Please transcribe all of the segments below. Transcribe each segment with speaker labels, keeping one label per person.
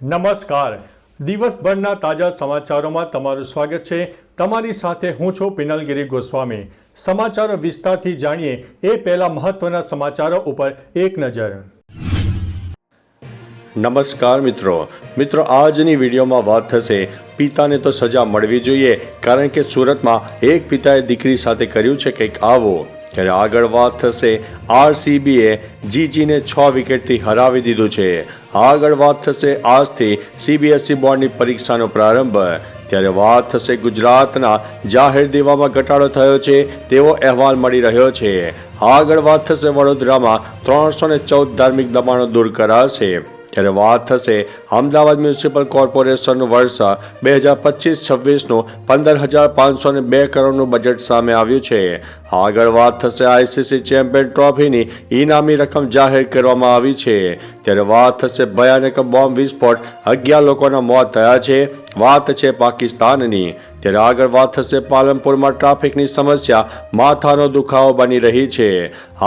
Speaker 1: નમસ્કાર. દિવસભરના તાજા સમાચારોમાં તમારું સ્વાગત છે. તમારી સાથે હું છું પિનલગીરી ગોસ્વામી. સમાચારો વિસ્તારથી જાણીએ એ પહેલા મહત્વના સમાચારો ઉપર એક નજર. નમસ્કાર મિત્રો આજની વિડીયોમાં વાત થશે પિતાને તો સજા મળવી જોઈએ, કારણ કે સુરતમાં એક પિતાએ દીકરી સાથે કર્યું છે કંઈક આવો. ત્યારે આગળ વાત થશે આરસીબીએ જીજીને 6 વિકેટથી હરાવી દીધું છે. આગળ વાત થશે આજથી સીબીએસઈ બોર્ડની પરીક્ષાનો પ્રારંભ. ત્યારે વાત થશે ગુજરાતના જાહેર દેવામાં ઘટાડો થયો છે તેવો અહેવાલ મળી રહ્યો છે. આગળ વાત થશે વડોદરામાં 314 ધાર્મિક દબાણો દૂર કરાશે. ત્યારે વાત થશે અમદાવાદ મ્યુનિસિપલ કોર્પોરેશનનું વર્ષ 2025-26નું 15,502 કરોડનું બજેટ સામે આવ્યું છે. આગળ વાત થશે આઈસીસી ચેમ્પિયન ટ્રોફીની ઇનામી રકમ જાહેર કરવામાં આવી છે. ત્યારે વાત થશે ભયાનક બોમ્બ વિસ્ફોટ, 11 લોકોના મોત થયા છે. વાત છે પાકિસ્તાનની. ત્યારે આગળ વાત થશે પાલનપુરમાં ટ્રાફિકની સમસ્યા માથાનો દુખાવો બની રહી છે.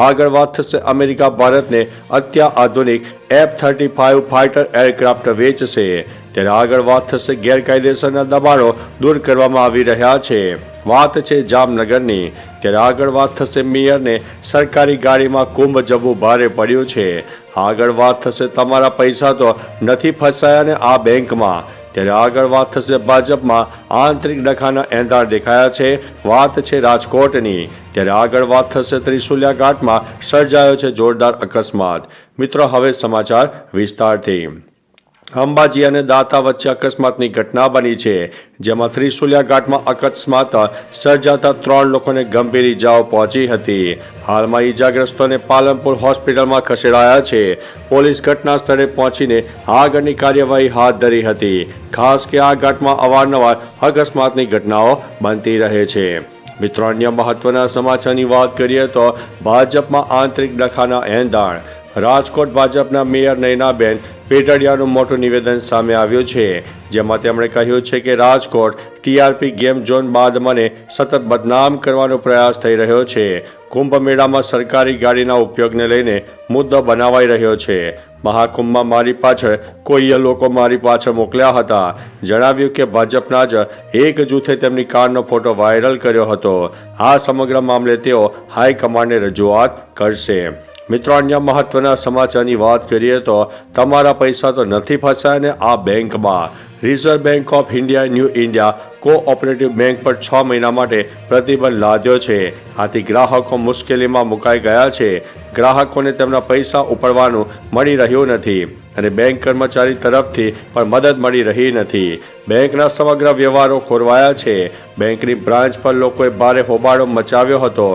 Speaker 1: આગળ વાત થશે અમેરિકા ભારતને અત્યાધુનિક F-35 ફાઇટર એરક્રાફ્ટ વેચશે. ત્યારે આગળ વાત થશે ગેરકાયદેસરના દબાણો દૂર કરવામાં આવી રહ્યા છે. વાત છે જામનગરની. ત્યારે આગળ વાત થશે મેયરને સરકારી ગાડીમાં કુંભ જવું ભારે પડ્યું છે. આગળ વાત થશે તમારા પૈસા તો નથી ફસાયા ને આ બેંકમાં. ત્યારે આગળ વાત થશે ભાજપમાં આંતરિક ડખાના એંધાણ દેખાયા છે. વાત છે રાજકોટની. ત્યારે આગળ વાત થશે ત્રિશુલિયા ઘાટમાં સર્જાયો છે જોરદાર અકસ્માત. મિત્રો હવે સમાચાર વિસ્તારથી. અંબાજી અને દાતા વચ્ચે અકસ્માતની ઘટના બની છે, જેમાં ત્રિશુલિયા ઘાટમાં અકસ્માત સર્જાતા 3 લોકોને ગંભીર ઈજાઓ પહોંચી હતી. હાલમાં ઈજાગ્રસ્તોને પાલનપુર હોસ્પિટલમાં ખસેડાયા છે. પોલીસ ઘટના સ્થળે પહોંચીને આગળની કાર્યવાહી હાથ ધરી હતી. ખાસ કે આ ઘાટમાં અવારનવાર અકસ્માતની ઘટનાઓ બનતી રહે છે. મિત્રો અન્ય મહત્વના સમાચારની વાત કરીએ તો ભાજપમાં આંતરિક ડખાના એંધાણ. રાજકોટ ભાજપના મેયર નયનાબેન પેટડિયાનું મોટું નિવેદન સામે આવ્યું છે, જેમાં તેમણે કહ્યું છે કે રાજકોટ ટીઆરપી ગેમ ઝોન બાદ મને સતત બદનામ કરવાનો પ્રયાસ થઈ રહ્યો છે. કુંભ મેળામાં સરકારી ગાડીના ઉપયોગને લઈને મુદ્દો બનાવાઈ રહ્યો છે. મહાકુંભમાં મારી પાછળ કોઈએ લોકો મારી પાછળ મોકલ્યા હતા. જણાવ્યું કે ભાજપના જ એક જૂથે તેમની કારનો ફોટો વાયરલ કર્યો હતો. આ સમગ્ર મામલે તેઓ હાઈકમાન્ડને રજૂઆત કરશે. મિત્રો અન્ય મહત્વના સમાચારની વાત કરીએ તો તમારા પૈસા તો નથી ફસાયા ને આ બેંકમાં. રિઝર્વ બેંક ઓફ ઇન્ડિયાએ ન્યૂ ઇન્ડિયા કોઓપરેટિવ બેંક પર 6 મહિના માટે પ્રતિબંધ લાદ્યો છે. આથી ગ્રાહકો મુશ્કેલીમાં મુકાઈ ગયા છે. ગ્રાહકોને તેમના પૈસા ઉપાડવાનું મળી રહ્યું નથી અને બેંક કર્મચારી તરફથી પણ મદદ મળી રહી નથી. બેંકના સમગ્ર વ્યવહારો ખોરવાયા છે. બેંકની બ્રાન્ચ પર લોકોએ ભારે હોબાળો મચાવ્યો હતો.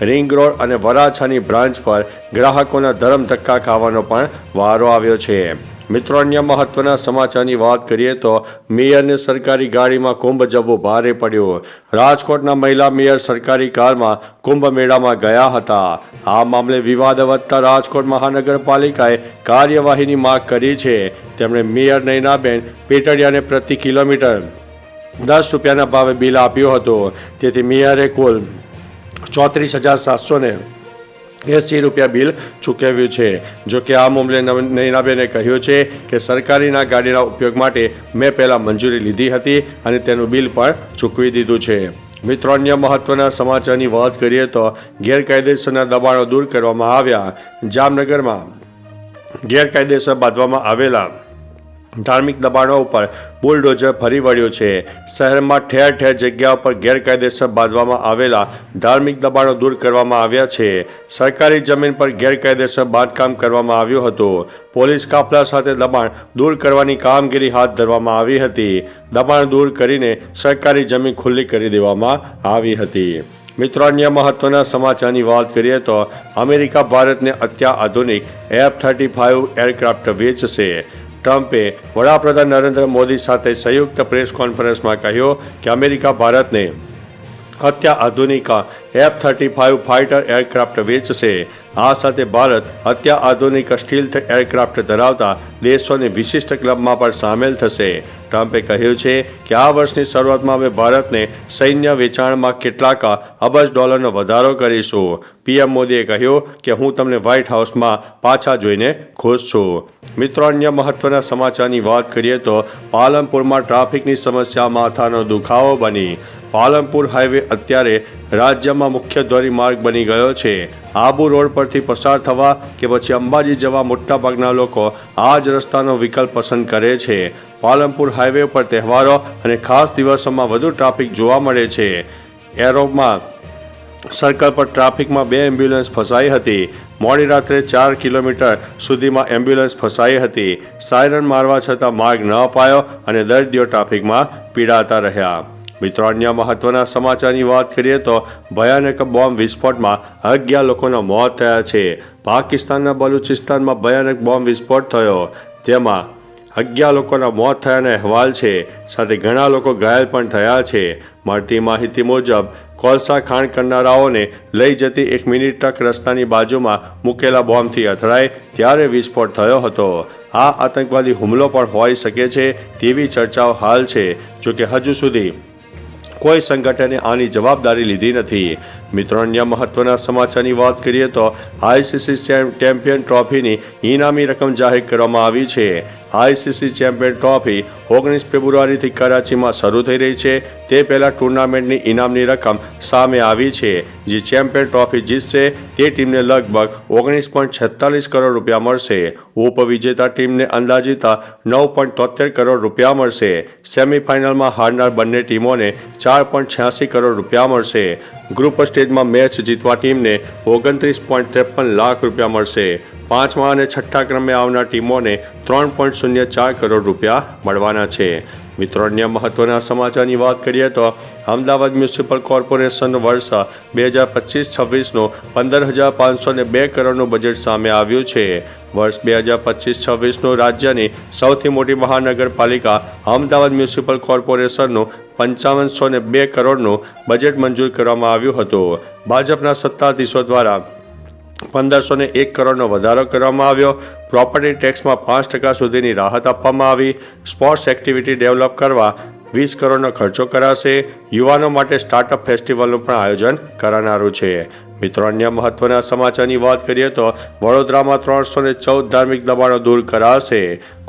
Speaker 1: રિંગ રોડ અને વરાછાની બ્રાન્ચ પર ગ્રાહકોના ધરમ ધક્કા ખાવાનો પણ વારો આવ્યો છે. મિત્રો અન્ય મહત્વના સમાચારની વાત કરીએ તો મેયરને સરકારી ગાડીમાં કુંભ જવું ભારે પડ્યું. રાજકોટના મહિલા મેયર સરકારી કારમાં કુંભ મેળામાં ગયા હતા. આ મામલે વિવાદ વધતા રાજકોટ મહાનગરપાલિકાએ કાર્યવાહીની માંગ કરી છે. તેમણે મેયર નયનાબેન પેટડિયાને પ્રતિ કિલોમીટર 10 રૂપિયાના ભાવે બિલ આપ્યું હતું. તેથી મેયરે કુલ 34,780 રૂપિયા બિલ ચૂકવ્યું છે. જો કે આ મામલે નયનાબેને કહ્યું છે કે સરકારીના ગાડીના ઉપયોગ માટે મેં પહેલાં મંજૂરી લીધી હતી અને તેનું બિલ પણ ચૂકવી દીધું છે. મિત્રો અન્ય મહત્વના સમાચારની વાત કરીએ તો ગેરકાયદેસરના દબાણો દૂર કરવામાં આવ્યા. જામનગરમાં ગેરકાયદેસર બાંધવામાં આવેલા ધાર્મિક દબાણો ઉપર બુલડોઝર ફરી વળ્યું છે. શહેરમાં ઠેર ઠેર જગ્યાઓ પર ગેરકાયદેસર બાંધવામાં આવેલા ધાર્મિક દબાણો દૂર કરવામાં આવ્યા છે. સરકારી જમીન પર ગેરકાયદેસર બાંધકામ કરવામાં આવ્યું હતું. પોલીસ કાફલા સાથે દબાણ દૂર કરવાની કામગીરી હાથ ધરવામાં આવી હતી. દબાણ દૂર કરીને સરકારી જમીન ખુલ્લી કરી દેવામાં આવી હતી. મિત્રો અન્ય મહત્વના સમાચારની વાત કરીએ તો અમેરિકા ભારતને અત્યાધુનિક F-35 એરક્રાફ્ટ વેચશે. ટ્રમ્પે વડાપ્રધાન નરેન્દ્ર મોદી સાથે સંયુક્ત પ્રેસ કોન્ફરન્સમાં કહ્યું કે અમેરિકા ભારતને અત્યાધુનિક F-35 ફાઇટર એરક્રાફ્ટ વેચશે। આ સાથે ભારત અત્યાધુનિક સ્ટીલ્થ એરક્રાફ્ટ ધરાવતા દેશોની વિશિષ્ટ ક્લબમાં પણ સામેલ થશે। ટ્રમ્પે કહ્યું છે કે આ વર્ષની શરૂઆતમાં અમે ભારતને સૈન્ય વેચાણમાં કેટલાક અબજ ડોલરનો વધારો કરીશું। પીએમ મોદીએ કહ્યું કે હું તમને વ્હાઇટ હાઉસમાં પાછા જોઈને ખુશ છું। મિત્રો, અન્ય મહત્વના સમાચારની વાત કરીએ તો પાલનપુરમાં ટ્રાફિકની સમસ્યા માથાનો દુખાવો બની। પાલનપુર હાઈવે અત્યારે રાજ્યમાં મુખ્ય ધોરીમાર્ગ બની ગયો છે। આબુ રોડ પરથી પસાર થવા કે પછી અંબાજી જવા મોટાભાગના લોકો આ જ રસ્તાનો વિકલ્પ પસંદ કરે છે। પાલનપુર હાઈવે પર તહેવારો અને ખાસ દિવસોમાં વધુ ટ્રાફિક જોવા મળે છે। એરોમાં સર્કલ પર ટ્રાફિકમાં 2 એમ્બ્યુલન્સ ફસાઈ હતી। મોડી રાત્રે 4 કિલોમીટર સુધીમાં એમ્બ્યુલન્સ ફસાઈ હતી। સાયરન મારવા છતાં માર્ગ ન અપાયો અને દર્દીઓ ટ્રાફિકમાં પીડાતા રહ્યા। મિત્રો, અન્ય મહત્વના સમાચારની વાત કરીએ તો ભયાનક બોમ્બ વિસ્ફોટમાં 11 લોકોના મોત થયા છે। પાકિસ્તાનના બલુચિસ્તાનમાં ભયાનક બોમ્બ વિસ્ફોટ થયો, તેમાં 11 લોકોના મોત થયાના અહેવાલ છે, સાથે ઘણા લોકો ઘાયલ પણ થયા છે। મળતી માહિતી મુજબ કોલસા ખાણ કરનારાઓને લઈ જતી એક મિની ટ્રક રસ્તાની બાજુમાં મૂકેલા બોમ્બથી અથડાઈ ત્યારે વિસ્ફોટ થયો હતો। આ આતંકવાદી હુમલો પણ હોઈ શકે છે તેવી ચર્ચાઓ હાલ છે, જોકે હજુ સુધી કોઈ સંગઠને આની જવાબદારી લીધી નથી। મિત્રો, અન્ય મહત્વના સમાચારની વાત કરીએ તો આઈસીસી ચેમ્પિયન ટ્રોફીની ઇનામી રકમ જાહેર કરવામાં આવી છે। આઈસીસી ચેમ્પિયન ટ્રોફી 19 ફેબ્રુઆરીથી કરાચીમાં શરૂ થઈ રહી છે। તે પહેલાં ટુર્નામેન્ટની ઇનામની રકમ સામે આવી છે। જે ચેમ્પિયન ટ્રોફી જીતશે તે ટીમને લગભગ 19.46 કરોડ રૂપિયા મળશે। ઉપવિજેતા ટીમને અંદાજિત 9.73 કરોડ રૂપિયા મળશે। સેમીફાઇનલમાં હારનાર બંને ટીમોને 4.86 કરોડ રૂપિયા મળશે। ગ્રુપ સ્ટેજમાં મેચ જીતવા ટીમને 29.53 લાખ રૂપિયા મળશે। 5મા અને 6ઠ્ઠા ક્રમે આવનાર ટીમોને 3.04 કરોડ રૂપિયા મળવાના છે। મિત્રો, અન્ય મહત્વના સમાચારની વાત કરીએ તો અમદાવાદ મ્યુનિસિપલ કોર્પોરેશન વર્ષ 2025-26નું 15,502 કરોડનું બજેટ સામે આવ્યું છે। વર્ષ 2025-26નું રાજ્યની સૌથી મોટી મહાનગરપાલિકા અમદાવાદ મ્યુનિસિપલ કોર્પોરેશનનું 5502 કરોડનું બજેટ મંજૂર કરવામાં આવ્યું હતું। ભાજપના સત્તાધીશો દ્વારા 1501 કરોડનો વધારો કરવામાં આવ્યો। પ્રોપર્ટી ટેક્સમાં 5% સુધીની રાહત આપવામાં આવી। સ્પોર્ટ્સ એક્ટિવિટી ડેવલપ કરવા 20 કરોડનો ખર્ચો કરાશે। યુવાનો માટે સ્ટાર્ટઅપ ફેસ્ટિવલનું પણ આયોજન કરાનારું છે। મિત્રો, અન્ય મહત્વના સમાચારની વાત કરીએ તો વડોદરામાં 314 ધાર્મિક દબાણો દૂર કરાશે।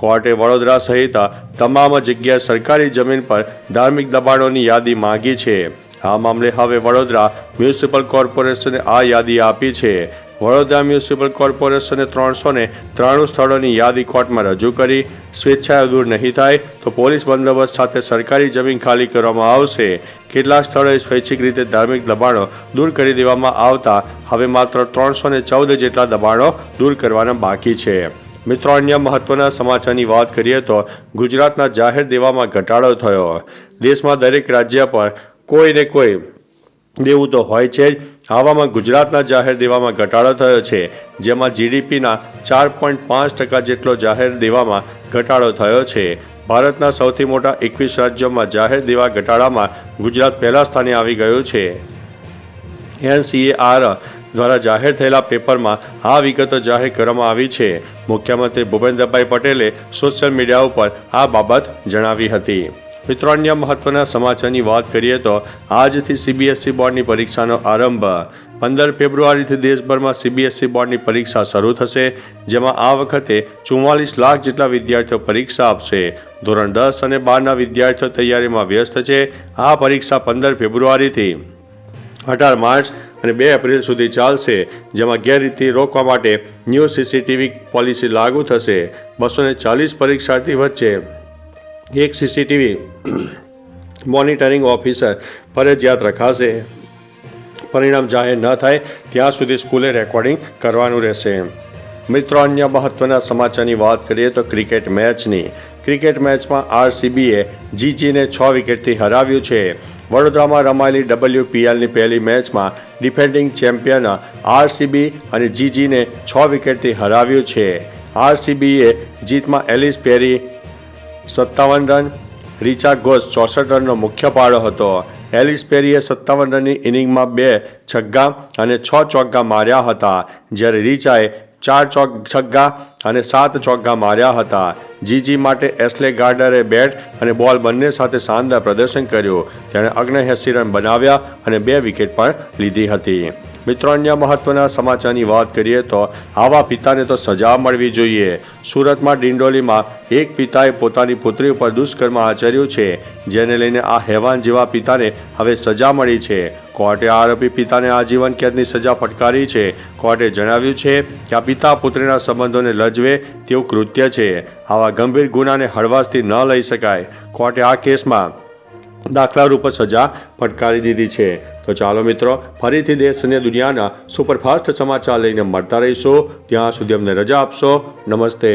Speaker 1: કોર્ટે વડોદરા સહિત તમામ જગ્યાએ સરકારી જમીન પર ધાર્મિક દબાણોની યાદી માંગી છે। આ મામલે હવે વડોદરા મ્યુનિસિપલ કોર્પોરેશને આ યાદી આપી છે। વડોદરા મ્યુનિસિપલ કોર્પોરેશને 393 સ્થળોની યાદી કોર્ટમાં રજૂ કરી। સ્વેચ્છાએ દૂર નહીં થાય તો પોલીસ બંદોબસ્ત સાથે સરકારી જમીન ખાલી કરવામાં આવશે। કેટલાક સ્થળોએ સ્વૈચ્છિક રીતે ધાર્મિક દબાણો દૂર કરી દેવામાં આવતા હવે માત્ર 314 જેટલા દબાણો દૂર કરવાના બાકી છે। મિત્રો, અન્ય મહત્વના સમાચારની વાત કરીએ તો ગુજરાતના જાહેર દેવામાં ઘટાડો થયો। દેશમાં દરેક રાજ્ય પર કોઈને કોઈ દેવું તો હોય છે જ। આવામાં ગુજરાતના જાહેર દેવામાં ઘટાડો થયો છે, જેમાં જીડીપીના 4.5% જેટલો જાહેર દેવામાં ઘટાડો થયો છે। ભારતના સૌથી મોટા 21 રાજ્યોમાં જાહેર દેવા ઘટાડામાં ગુજરાત પહેલા સ્થાને આવી ગયું છે। NCAR દ્વારા જાહેર થયેલા પેપરમાં આ વિગતો જાહેર કરવામાં આવી છે। મુખ્યમંત્રી ભૂપેન્દ્રભાઈ પટેલે સોશિયલ મીડિયા ઉપર આ બાબત જણાવી હતી। મિત્રો, અન્ય મહત્વના સમાચારની વાત કરીએ તો આજથી CBSE બોર્ડની પરીક્ષાનો આરંભ। 15 ફેબ્રુઆરીથી દેશભરમાં CBSE બોર્ડની પરીક્ષા શરૂ થશે, જેમાં આ વખતે 44 લાખ જેટલા વિદ્યાર્થીઓ પરીક્ષા આપશે। ધોરણ 10 અને 12ના વિદ્યાર્થીઓ તૈયારીમાં વ્યસ્ત છે। આ પરીક્ષા 15 ફેબ્રુઆરીથી 18 માર્ચ અને 2 એપ્રિલ સુધી ચાલશે, જેમાં ગેરરીતિ રોકવા માટે ન્યૂ CCTV પોલિસી લાગુ થશે। 240 પરીક્ષાર્થી વચ્ચે એક CCTV મોનિટરિંગ ઓફિસર ફરજિયાત રખાશે। પરિણામ જાહેર ન થાય ત્યાં સુધી સ્કૂલે રેકોર્ડિંગ કરવાનું રહેશે। મિત્રો, અન્ય મહત્વના સમાચારની વાત કરીએ તો ક્રિકેટ મેચમાં RCBએ GGને 6 વિકેટથી હરાવ્યું છે। વડોદરામાં રમાયેલી WPLની પહેલી મેચમાં ડિફેન્ડિંગ ચેમ્પિયન RCB અને GGને 6 વિકેટથી હરાવ્યું છે। RCBએ જીતમાં એલિસ પેરી 57 રન, રિચા ઘોષ 64 રનનો મુખ્ય ફાળો હતો। એલિસ પેરીએ 57 રનની ઇનિંગમાં 2 છગ્ગા અને 6 ચોગ્ગા માર્યા હતા, જ્યારે રિચાએ 4 છગ્ગા અને 7 ચોગ્ગા માર્યા હતા. જીજી માટે એસ્લે ગાર્ડરે બેટ અને બોલ બંને સાથે શાનદાર પ્રદર્શન કર્યું. તેણે 79 રન બનાવ્યા અને 2 વિકેટ પણ લીધી હતી. મિત્રો, અન્ય મહત્વના સમાચારની વાત કરીએ તો આવા પિતાને તો સજા મળવી જોઈએ. સુરતમાં ડિંડોલીમાં એક પિતાએ પોતાની પુત્રી ઉપર દુષ્કર્મ આચર્યું છે, જેને લઈને આ હેવાન જેવા પિતાને હવે સજા મળી છે. કોર્ટે આરોપી પિતાને આજીવન કેદની સજા ફટકારી છે. કોર્ટે જણાવ્યું છે કે આ પિતા પુત્રીના સંબંધોને લજવે તેવું કૃત્ય છે. આવા ગંભીર ગુનાને હળવાશથી ન લઈ શકાય. કોર્ટે આ કેસમાં દાખલારૂપ સજા ફટકારી દીધી છે. તો ચાલો મિત્રો, ફરીથી દેશ અને દુનિયાના સુપરફાસ્ટ સમાચાર લઈને મળતા રહીશું. ત્યાં સુધી અમને રજા આપશો. નમસ્તે.